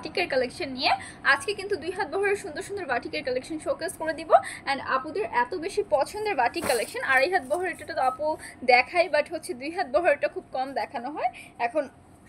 বাটিকের কালেকশন নিয়ে আজকে কিন্তু 2 হাত বহরের সুন্দর সুন্দর বাটিকের কালেকশন শোকেস করে দিব। অ্যান্ড আপুদের এত বেশি পছন্দের বাটিক কালেকশন, 2.5 হাত বহর এটা তো আপু দেখাই, বাট হচ্ছে 2 হাত বহরটা খুব কম দেখানো হয়। এখন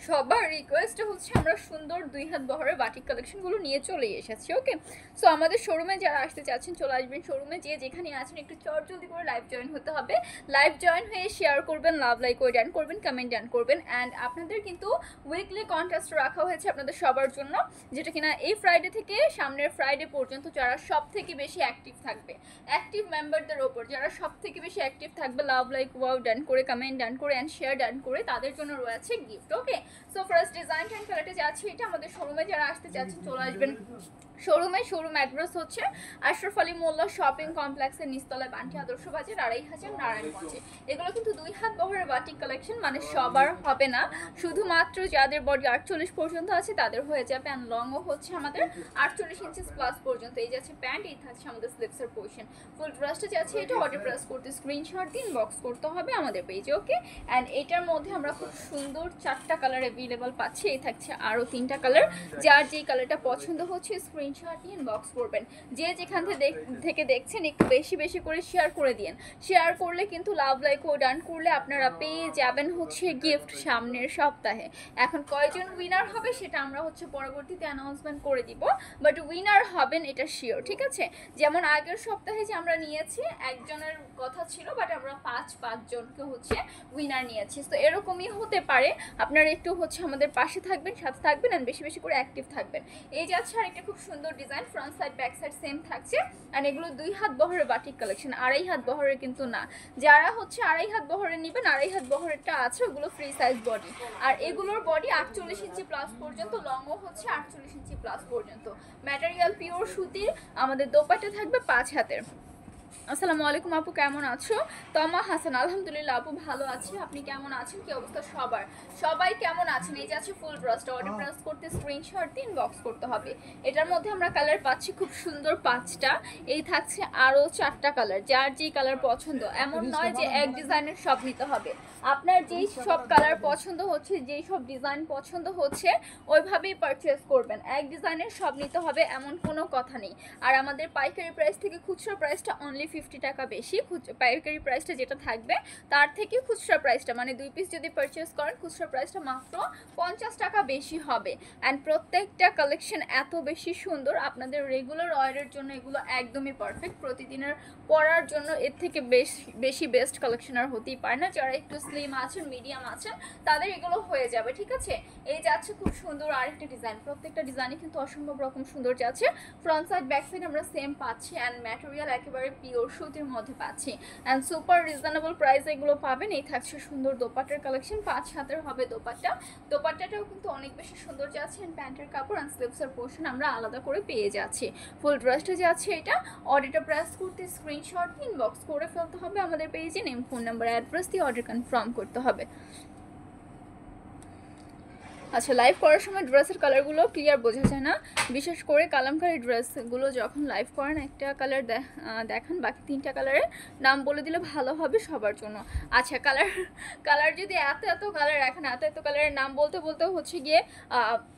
সবার রিকোয়েস্ট হচ্ছে আমরা সুন্দর 2 হাত বহরের বাটিক কালেকশনগুলো নিয়ে চলে এসেছি। ওকে, সো আমাদের শোরুমে যারা আসতে চাচ্ছেন চলে আসবেন শোরুমে, যে যেখানে আছেন একটু জলদি করে লাইভ জয়েন হতে হবে। লাইভ জয়েন হয়ে শেয়ার করবেন, লাভ লাইক করে ডান করবেন, কমেন্ট ডান করবেন। অ্যান্ড আপনাদের কিন্তু উইকলি কন্টেস্ট রাখা হয়েছে আপনাদের সবার জন্য, যেটা কিনা এই ফ্রাইডে থেকে সামনের ফ্রাইডে পর্যন্ত যারা সব থেকে বেশি অ্যাক্টিভ থাকবে, অ্যাক্টিভ মেম্বারদের ওপর যারা সব থেকে বেশি অ্যাক্টিভ থাকবে, লাভ লাইক ওয়াও ডান করে, কমেন্ট ডান করে অ্যান্ড শেয়ার ডান করে, তাদের জন্য রয়েছে gift. Okay, so first design and কালারটা যাচ্ছে এটা। আমাদের শোরুমে যারা আসতে চাচ্ছেন চলে আসবেন শোরুমে। শোরুম অ্যাড্রেস হচ্ছে আশরাফ আলী মোল্লা শপিং কমপ্লেক্সের নিচতলায়, বান্টি আদর্শ বাজার, 2,500 নারায়ণগঞ্জে। এগুলো কিন্তু 2 হাত বহরের বাটিক কালেকশন, মানে সবার হবে না, শুধুমাত্র যাদের বডি 48 পর্যন্ত আছে তাদের হয়ে যাবে। অ্যান্ড লংও হচ্ছে আমাদের 48 ইঞ্চিস প্লাস পর্যন্ত। এই যাচ্ছে প্যান্ট, এই থাকছে আমাদের স্লিপসের পোর্শন। ফুল ড্রেসটা যাচ্ছে এটা। অর্ডার প্রেস করতে স্ক্রিনশট দিন, বক্স করতে হবে আমাদের পেজে। ওকে, অ্যান্ড এটার মধ্যে আমরা খুব সুন্দর 4টা কালার অ্যাভেলেবল পাচ্ছি। এই থাকছে আরও 3টা কালার, যার যেই কালারটা পছন্দ হচ্ছে স্ক্রিনশট নিয়ে ইনবক্স করবেন। যে যেখান থেকে দেখছেন একটু বেশি বেশি করে শেয়ার করে দিন। শেয়ার করলে কিন্তু লাভ লাইক ও ডান করলে আপনারা পেয়ে যাবেন হচ্ছে গিফট সামনের সপ্তাহে। এখন কয়জন উইনার হবে সেটা আমরা হচ্ছে পরবর্তীতে অ্যানাউন্সমেন্ট করে দিব, বাট উইনার হবেন এটা শিওর। ঠিক আছে, যেমন আগের সপ্তাহে যে আমরা নিয়েছি একজনের কথা ছিল, বাট আমরা 5 জনকে হচ্ছে উইনার নিয়েছি। তো এরকমই হতে পারে, আপনারা একটু হচ্ছে আমাদের পাশে থাকবেন, সাথে থাকবেন আর বেশি বেশি করে অ্যাক্টিভ থাকবেন। এই যাচ্ছে আর একটা খুব সুন্দর design, front side back side same থাকছে। আর এগুলো 2 হাত বহরের বাটিক কালেকশন, 2.5 হাত বহরের কিন্তু না। যারা হচ্ছে 2.5 হাত বহরের নেবেন, 2.5 হাত বহরেরটা আছে, ওগুলো ফ্রি সাইজ বডি। আর এগুলোর বডি 48 ইঞ্চি প্লাস পর্যন্ত, লংও হচ্ছে 48 ইঞ্চি প্লাস পর্যন্ত। ম্যাটেরিয়াল পিওর সুতির। আমাদের দোপাট্টা থাকবে 5 হাতের। আসসালামু আলাইকুম আপু, কেমন আছো? তমা হাসান, আলহামদুলিল্লাহ আপু ভালো আছি, আপনি কেমন আছেন? কি অবস্থা সবাই কেমন আছেন? এই যে আছে ফুল ড্রেসটা। অর্ডার প্রেস করতে স্ক্রিনশট দিন, ইনবক্স করতে হবে। এটার মধ্যে আমরা কালার পাচ্ছি খুব সুন্দর 5টা। এই থাকছে আরও 4টা কালার, যার যেই কালার পছন্দ। এমন নয় যে এক ডিজাইনের সব নিতে হবে, আপনার যেই সব কালার পছন্দ হচ্ছে, যেই সব ডিজাইন পছন্দ হচ্ছে ওইভাবেই পারচেস করবেন। এক ডিজাইনের সব নিতে হবে এমন কোনো কথা নেই। আর আমাদের পাইকারি প্রাইস থেকে খুচরা প্রাইসটা অনলি 50 টাকা বেশি। পাইকারি প্রাইসটা যেটা থাকবে তার থেকে খুচরা প্রাইসটা, মানে 2 পিস যদি পারচেস করেন খুচরা প্রাইসটা মাত্র 50 টাকা বেশি হবে। অ্যান্ড প্রত্যেকটা কালেকশন এত বেশি সুন্দর, আপনাদের রেগুলার ওয়ারের জন্য এগুলো একদমই পারফেক্ট। প্রতিদিনের পরার জন্য এর থেকে বেশি বেস্ট কালেকশন আর হতেই পারে না। যারা একটু স্লিম আছেন, মিডিয়াম আছেন, তাদের এগুলো হয়ে যাবে। ঠিক আছে, এই যাচ্ছে খুব সুন্দর আরেকটা ডিজাইন। প্রত্যেকটা ডিজাইনই কিন্তু অসম্ভব রকম সুন্দর যাচ্ছে। ফ্রন্ট সাইড ব্যাক সাইড আমরা সেম পাচ্ছি। অ্যান্ড ম্যাটেরিয়াল একেবারে পিওর সুতির মধ্যে পাচ্ছি। অ্যান্ড সুপার রিজনেবল প্রাইসে এগুলো পাবেন। এই থাকছে সুন্দর দোপাট্টার কালেকশন, 5 হাতের হবে দোপাট্টা। দোপাট্টাটাও কিন্তু অনেক বেশি সুন্দর যাচ্ছে। অ্যান্ড প্যান্টের কাপড় অ্যান্ড স্লিপসের পোর্শন আমরা আলাদা করে পেয়ে যাচ্ছি। ফুল ড্রেসটা যাচ্ছে এটা। অর্ডারটা প্রেস করতে স্ক্রিনশট ইনবক্স করে ফেলতে হবে আমাদের পেজে, নেম ফোন নাম্বার অ্যাড্রেস দিয়ে অর্ডার কনফার্ম করতে হবে। আচ্ছা, লাইভ করার সময় ড্রেসের কালারগুলো ক্লিয়ার বোঝা যায় না, বিশেষ করে কালামকারী ড্রেসগুলো যখন লাইভ করেন একটা কালার দেখান, বাকি 3টা কালারের নাম বলে দিলে ভালো হবে সবার জন্য। আচ্ছা, কালার যদি এত কালার, এখন এত কালারের নাম বলতে বলতে হচ্ছে গিয়ে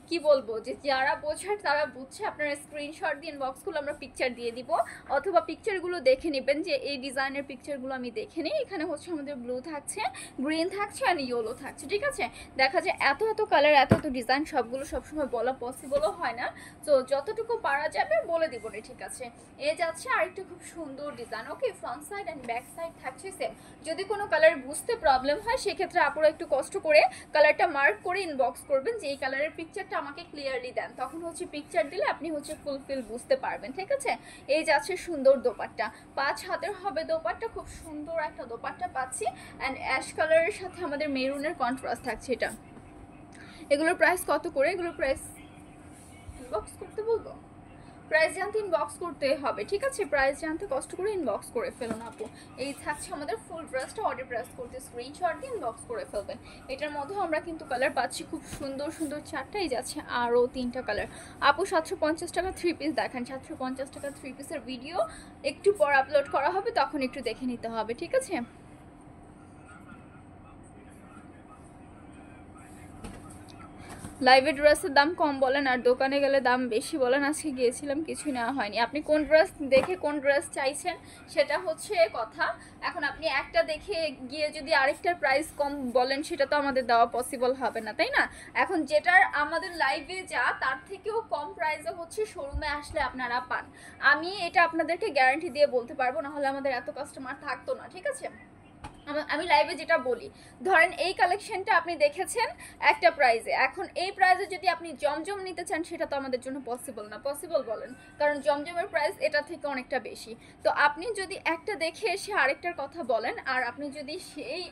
কি বলবো, যে যারা বোঝার তারা বুঝছে। আপনারা স্ক্রিনশট দিয়ে ইনবক্সগুলো আমরা পিকচার দিয়ে দিব, অথবা পিকচারগুলো দেখে নেবেন যে এই ডিজাইনের পিকচারগুলো আমি দেখে নিই। এখানে হচ্ছে আমাদের ব্লু থাকছে, গ্রিন থাকছে অ্যান্ড ইয়েলো থাকছে। ঠিক আছে, দেখা যায় এত কালার এত ডিজাইন সবগুলো সবসময় বলা পসিবলও হয় না, তো যতটুকু পারা যাবে বলে দিব না। ঠিক আছে, এ যাচ্ছে আরেকটা খুব সুন্দর design. Okay, front side and back side থাকছে সেম। যদি কোনো কালার বুঝতে প্রবলেম হয় সেক্ষেত্রে আপনারা একটু কষ্ট করে কালারটা মার্ক করে ইনবক্স করবেন যে এই কালারের পিকচারটা আমাকে ক্লিয়ারলি দেন, তখন হচ্ছে পিকচার দিলে আপনি হচ্ছে ফুলফিল বুঝতে পারবেন। ঠিক আছে, এই যাচ্ছে সুন্দর দোপাট্টা, 5 হাতের হবে দোপাট্টা। খুব সুন্দর একটা দোপাট্টা পাচ্ছি। অ্যান্ড অ্যাশ কালারের সাথে আমাদের মেরুনের কন্ট্রাস্ট থাকছে এটা। এগুলোর প্রাইস কত করে? এগুলোর প্রাইস ইনবক্স করতে বলবো, প্রাইস জানতে ইনবক্স করতে হবে। ঠিক আছে, প্রাইস জানতে কষ্ট করে ইনবক্স করে ফেলুন আপু। এই থাকছে আমাদের ফুল ড্রেসটা। অর্ডার প্রেস করতে স্ক্রিনশট দিয়ে ইনবক্স করে ফেলবেন। এটার মধ্যে আমরা কিন্তু কালার পাচ্ছি খুব সুন্দর 4টাই যাচ্ছে আরও 3টা কালার। আপু 750 টাকা 3 পিস দেখান। 750 টাকা 3 পিসের ভিডিও একটু পর আপলোড করা হবে, তখন একটু দেখে নিতে হবে। ঠিক আছে, লাইভে ড্রেসের দাম কম বলেন আর দোকানে গেলে দাম বেশি বলেন। আজকে গিয়েছিলাম কিছুই নেওয়া হয়নি। আপনি কোন ড্রেস দেখে কোন ড্রেস চাইছেন সেটা হচ্ছে কথা। এখন আপনি একটা দেখে গিয়ে যদি আরেকটার প্রাইস কম বলেন সেটা তো আমাদের দেওয়া পসিবল হবে না, তাই না? এখন যেটার আমাদের লাইভে যা তার থেকেও কম প্রাইসে হচ্ছে শোরুমে আসলে আপনারা পান। আমি এটা আপনাদেরকে গ্যারান্টি দিয়ে বলতে পারবো, না হলে আমাদের এত কাস্টমার থাকতো না, ঠিক আছে? আমি লাইভে যেটা বলি, ধরেন এই কালেকশনটা আপনি দেখেছেন একটা প্রাইজে, এখন এই প্রাইজে যদি আপনি জমজম নিতে চান সেটা তো আমাদের জন্য পসিবল না। পসিবল বলেন, কারণ জমজমের প্রাইস এটা থেকে অনেকটা বেশি। তো আপনি যদি একটা দেখে এসে আরেকটার কথা বলেন, আর আপনি যদি সেই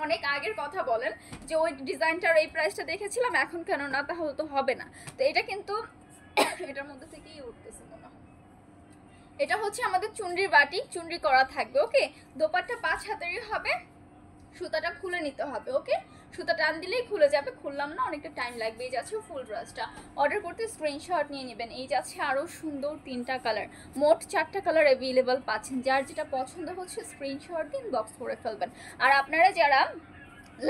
অনেক আগের কথা বলেন যে ওই ডিজাইনটার এই প্রাইসটা দেখেছিলাম এখন কেন না, তাহলে তো হবে না। তো এটা কিন্তু এটার মধ্যে থেকেই উঠতেছে মনে হয়। এটা হচ্ছে আমাদের চুনরির বাটি, চুনরি করা থাকবে, ওকে? দোপাট্টা 5 হাতেরই হবে, সুতাটা খুলে নিতে হবে, ওকে? সুতা টান দিলেই খুলে যাবে, খুললাম না অনেকটা টাইম লাগবে। এই যাচ্ছে ফুল ড্রেসটা, অর্ডার করতে স্ক্রিনশট নিয়ে নেবেন। এই যাচ্ছে আরও সুন্দর 3টা কালার, মোট 4টা কালার অ্যাভেলেবল পাচ্ছেন। যার যেটা পছন্দ হচ্ছে স্ক্রিনশট দিন, বক্স করে ফেলবেন। আর আপনারা যারা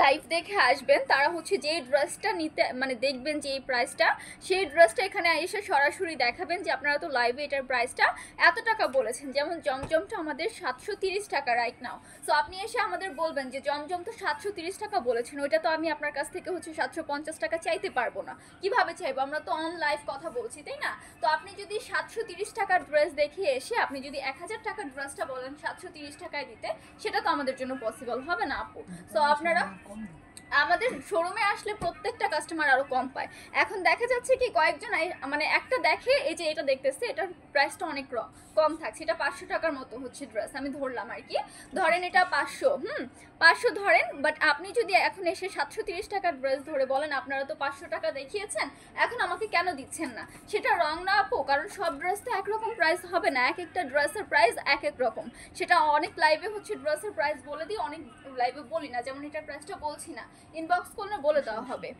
লাইভ দেখে আসবেন তারা হচ্ছে যে ড্রেসটা নিতে মানে দেখবেন যে এই প্রাইসটা, সেই ড্রেসটা এখানে এসে সরাসরি দেখাবেন যে আপনারা তো লাইভে এটার প্রাইসটা এত টাকা বলেছেন। যেমন জমজমটা আমাদের 730 টাকা রাইট নাও। সো আপনি এসে আমাদের বলবেন যে জমজম তো 730 টাকা বলেছেন, ওইটা তো আমি আপনার কাছ থেকে হচ্ছে 750 টাকা চাইতে পারবো না। কিভাবে চাইবো? আমরা তো অন লাইভ কথা বলছি, তাই না? তো আপনি যদি 730 টাকার ড্রেস দেখে এসে আপনি যদি 1000 টাকার ড্রেসটা বলেন 730 টাকায় দিতে, সেটা তো আমাদের জন্য পসিবল হবে না আপু। সো আপনারা আমাদের শোরুমে আসলে প্রত্যেকটা কাস্টমার আরো কম পায়। এখন দেখা যাচ্ছে কি কয়েকজন মানে একটা দেখে এই যে এটা দেখতেছে এটার প্রাইসটা অনেক কম থাকছে, এটা 500 টাকার মতো হচ্ছে ড্রেস, আমি ধরলাম আর কি, ধরেন এটা 500, 500 ধরেন। বাট আপনি যদি এখন এসে 730 টাকার ড্রেস ধরে বলেন আপনারা তো 500 টাকা দেখিয়েছেন, এখন আমাকে কেন দিচ্ছেন না, সেটা রং না আপু? কারণ সব ড্রেস তো একরকম প্রাইস হবে না, এক একটা ড্রেসের প্রাইস এক এক রকম। সেটা অনেক লাইভে হচ্ছে ড্রেসের প্রাইস বলে দিই, অনেক লাইভে বলি না, যেমন এটার প্রাইসটা বলছি না, ইনবক্স করলে বলে দেওয়া হবে।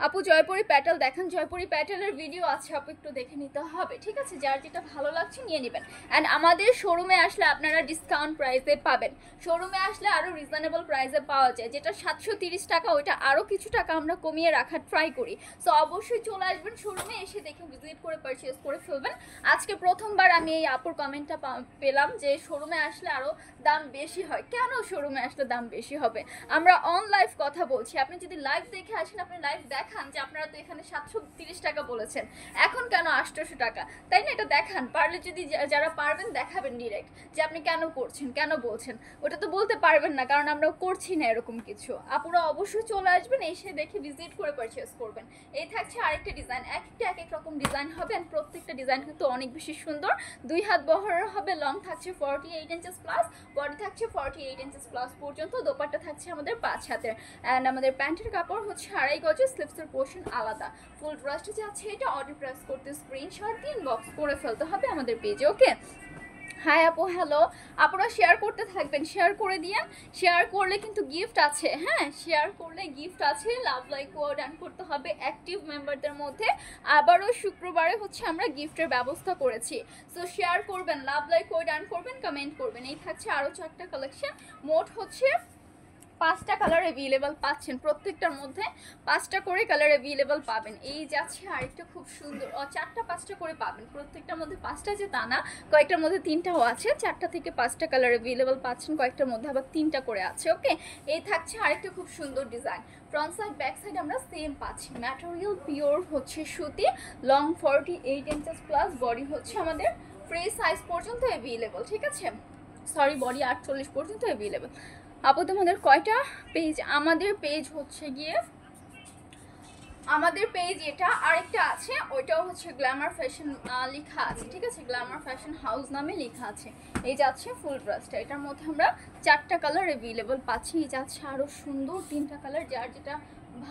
আপু জয়পুরি প্যাটেল দেখান, জয়পুরি প্যাটেলের ভিডিও আছে আপু, একটু দেখে নিতে হবে, ঠিক আছে? যার যেটা ভালো লাগছে নিয়ে নেবেন। অ্যান্ড আমাদের শোরুমে আসলে আপনারা ডিসকাউন্ট প্রাইসে পাবেন, শোরুমে আসলে আরও রিজনেবল প্রাইসে পাওয়া যায়। যেটা 730 টাকা ওইটা আরও কিছু টাকা আমরা কমিয়ে রাখার ট্রাই করি। সো অবশ্যই চলে আসবেন শোরুমে, এসে দেখে ভিজিট করে পারচেস করে ফেলবেন। আজকে প্রথমবার আমি এই আপুর কমেন্টটা পেলাম যে শোরুমে আসলে আরও দাম বেশি হয়। কেন শোরুমে আসলে দাম বেশি হবে? আমরা অন লাইভ কথা বলছি, আপনি যদি লাইভ দেখে আসেন, আপনি লাইভ দেখান যে আপনারা তো এখানে 730 টাকা বলেছেন, এখন কেন 800 টাকা, তাই না? এটা দেখান, পারলে যদি যারা পারবেন দেখাবেন ডিরেক্ট যে আপনি কেন করছেন, কেন বলছেন। ওটা তো বলতে পারবেন না কারণ আমরা করছি না এরকম কিছু। আপুরা অবশ্যই চলে আসবেন, এসে দেখে ভিজিট করে পারচেস করবেন। এই থাকছে আরেকটা ডিজাইন, একটা এক এক রকম ডিজাইন হবে, অ্যান্ড প্রত্যেকটা ডিজাইন কিন্তু অনেক বেশি সুন্দর। 2 হাত বহরের হবে, লং থাকছে 48 ইঞ্চেস প্লাস, বডি থাকছে 48 ইঞ্চেস প্লাস পর্যন্ত, দোপাট্টা থাকছে আমাদের 5 হাতের, অ্যান্ড আমাদের প্যান্টের কাপড় হচ্ছে 2.5 গজ, স্লিভসের পোর্শন আলাদা। ফুল ড্রেসটা যাচ্ছে এটা, অর্ডার প্রেস করতে স্ক্রিনশট দিয়ে ইনবক্স করে ফেলতে হবে আমাদের পেজে, ওকে? হাই আপু, হ্যালো। আপনারা শেয়ার করতে থাকবেন, শেয়ার করে দিয়েন, শেয়ার করলে কিন্তু গিফট আছে, হ্যাঁ শেয়ার করলে গিফট আছে। লাভ লাইক ওয়ার্ড ডান করতে হবে অ্যাক্টিভ মেম্বারদের মধ্যে। আবারও শুক্রবারে হচ্ছে আমরা গিফটের ব্যবস্থা করেছি। সো শেয়ার করবেন, লাভ লাইক ওয়ার্ড ডান করবেন, কমেন্ট করবেন। এই থাকছে আরও 4টা কালেকশন, মোট হচ্ছে 5টা কালার অ্যাভেলেবল পাচ্ছেন, প্রত্যেকটার মধ্যে 5টা করে কালার অ্যাভেলেবল পাবেন। এই যাচ্ছে আরেকটা খুব সুন্দর, 4টা 5টা করে পাবেন, প্রত্যেকটার মধ্যে 5টা যে তা না, কয়েকটার মধ্যে 3টাও আছে। 4টা থেকে 5টা কালার অ্যাভেলেবল পাচ্ছেন, কয়েকটার মধ্যে আবার 3টা করে আছে, ওকে? এই থাকছে আরেকটা খুব সুন্দর design, front side back side আমরা সেম পাচ্ছি, ম্যাটেরিয়াল পিওর হচ্ছে সুতি, লং 48 ইঞ্চেস প্লাস, বডি হচ্ছে আমাদের ফ্রি সাইজ পর্যন্ত অ্যাভেলেবল, ঠিক আছে? সরি, বডি 48 পর্যন্ত অ্যাভেলেবল। আপু তোমাদের কয়টা পেজ? আমাদের পেজ হচ্ছে গিয়ে, আমাদের পেজ এটা আরেকটা আছে, ওইটাও হচ্ছে গ্ল্যামার ফ্যাশন লেখা আছে, ঠিক আছে? গ্ল্যামার ফ্যাশন হাউস নামে লেখা আছে। এই যাচ্ছে ফুল ড্রেসটা, এটার মধ্যে আমরা 4টা কালার অ্যাভেলেবল পাচ্ছি। এই যাচ্ছে আরও সুন্দর 3টা কালার, যার যেটা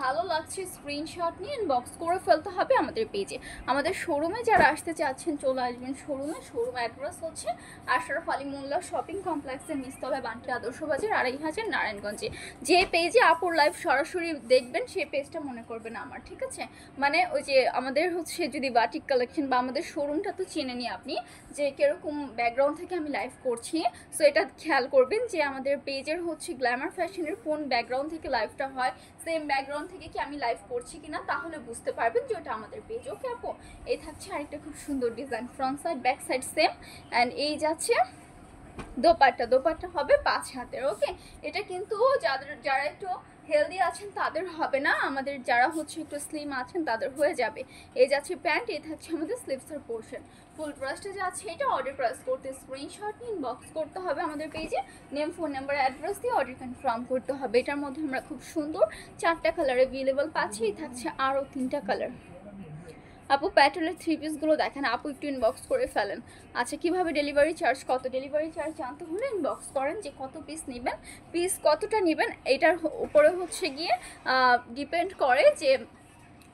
ভালো লাগছে স্ক্রিনশট নিয়ে ইনবক্স করে ফেলতে হবে আমাদের পেজে। আমাদের শোরুমে যারা আসতে চাচ্ছেন চলে আসবেন শোরুমে। শোরুম অ্যাড্রেস হচ্ছে আশরাফ আলী মোল্লা শপিং কমপ্লেক্সের নিচতলায়, বান্টি আদর্শ বাজার, 2.5 নারায়ণগঞ্জে। যে পেজে আপুর লাইভ সরাসরি দেখবেন সেই পেজটা মনে করবেন আমার, ঠিক আছে? মানে ওই যে আমাদের হচ্ছে যদি বাটিক কালেকশন বা আমাদের শোরুমটা তো চেনে নি আপনি, যে কীরকম ব্যাকগ্রাউন্ড থেকে আমি লাইভ করছি। সো এটা খেয়াল করবেন যে আমাদের পেজের হচ্ছে গ্ল্যামার ফ্যাশনের কোন ব্যাকগ্রাউন্ড থেকে লাইভটা হয়, সেম ব্যাকগ্রাউন্ড ব্যাকগ্রাউন্ড থেকে কি আমি লাইভ করছি কিনা, তাহলে বুঝতে পারবেন যে ওটা আমাদের পেজ। ওকে আপু, এই থাকছে আরেকটা খুব সুন্দর design, front side back side same. And এই যাচ্ছে দোপাট্টা হবে 5 হাতের। ওকে, এটা কিন্তু যারা একটু হেলদি আছেন তাদের হবে না, আমাদের যারা হচ্ছে একটু স্লিম আছেন তাদের হয়ে যাবে। এই যাচ্ছে প্যান্ট, এই থাকছে আমাদের স্লিভসের পোর্শন। ফুল প্রাইসটা যাচ্ছে এটা। অর্ডার প্রাইস করতে স্ক্রিনশট নিয়ে ইনবক্স করতে হবে আমাদের পেজে, নেম ফোন নাম্বার অ্যাড্রেস দিয়ে অর্ডার কনফার্ম করতে হবে। এটার মধ্যে আমরা খুব সুন্দর 4টা কালার অ্যাভেলেবল পাচ্ছি। এই থাকছে আরও 3টা কালার। আপু প্যাটেলের 3 পিসগুলো দেখেন, আপু একটু ইনবক্স করে ফেলেন। আচ্ছা, কিভাবে ডেলিভারি চার্জ, কত ডেলিভারি চার্জ জানতে হলে ইনবক্স করেন যে কত পিস নেবেন, পিস কতটা নেবেন, এটার উপরে হচ্ছে গিয়ে ডিপেন্ড করে যে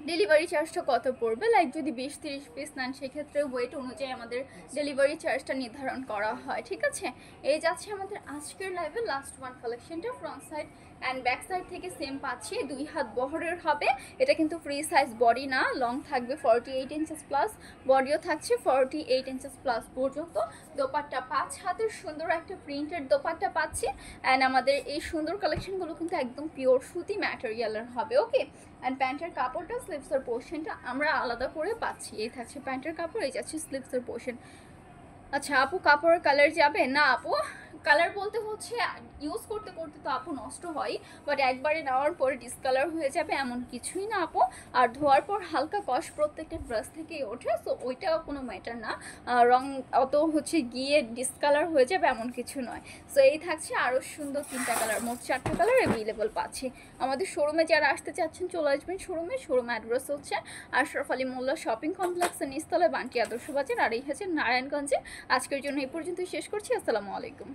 ডেলিভারি চার্জটা কত পড়বে। লাইক যদি 20-30 পিস নেন সেক্ষেত্রে ওয়েট অনুযায়ী আমাদের ডেলিভারি চার্জটা নির্ধারণ করা হয়। ঠিক আছে, এই যাচ্ছে আমাদের আজকের লাইভের লাস্ট ওয়ান কালেকশনটা। Front side and back side থেকে সেম পাচ্ছি, 2 হাত বহরের হবে। এটা কিন্তু ফ্রি সাইজ বডি না, লং থাকবে 48 ইঞ্চেস প্লাস, বডিও থাকছে 48 ইঞ্চেস প্লাস পর্যন্ত। দোপাট্টা 5 হাতের সুন্দর একটা প্রিন্টেড দোপাট্টা পাচ্ছি। অ্যান্ড আমাদের এই সুন্দর কালেকশনগুলো কিন্তু একদম পিওর সুতি ম্যাটেরিয়ালের হবে। ওকে, অ্যান্ড প্যান্টের কাপড়টা স্লিভসের পোর্শনটা আমরা আলাদা করে পাচ্ছি। এই থাকছে প্যান্টের কাপড়, এই যাচ্ছে স্লিভসের পোর্শন। আচ্ছা আপু, কাপড়ের কালার যাবে না আপু, কালার বলতে হচ্ছে ইউজ করতে করতে তো আপু নষ্ট হয়, বাট একবারে নেওয়ার পরে ডিসকালার হয়ে যাবে এমন কিছুই না আপু। আর ধোয়ার পর হালকা কষ প্রত্যেকটা ব্রাশ থেকেই ওঠে, সো ওইটা কোনো ম্যাটার না। রং অত হচ্ছে গিয়ে ডিসকালার হয়ে যাবে এমন কিছু নয়। সো এই থাকছে আরও সুন্দর 3টা কালার, মোট 4টা কালার অ্যাভেলেবল পাচ্ছি। আমাদের শোরুমে যারা আসতে চাচ্ছেন চলে আসবেন শোরুমে। শোরুম অ্যাড্রেস হচ্ছে আশরাফ আলী মোল্লা শপিং কমপ্লেক্সের নিচতলায়, বান্টি আদর্শ বাজার, আর এই হচ্ছে নারায়ণগঞ্জে। আজকের জন্য এই পর্যন্তই শেষ করছি। আসসালামু আলাইকুম।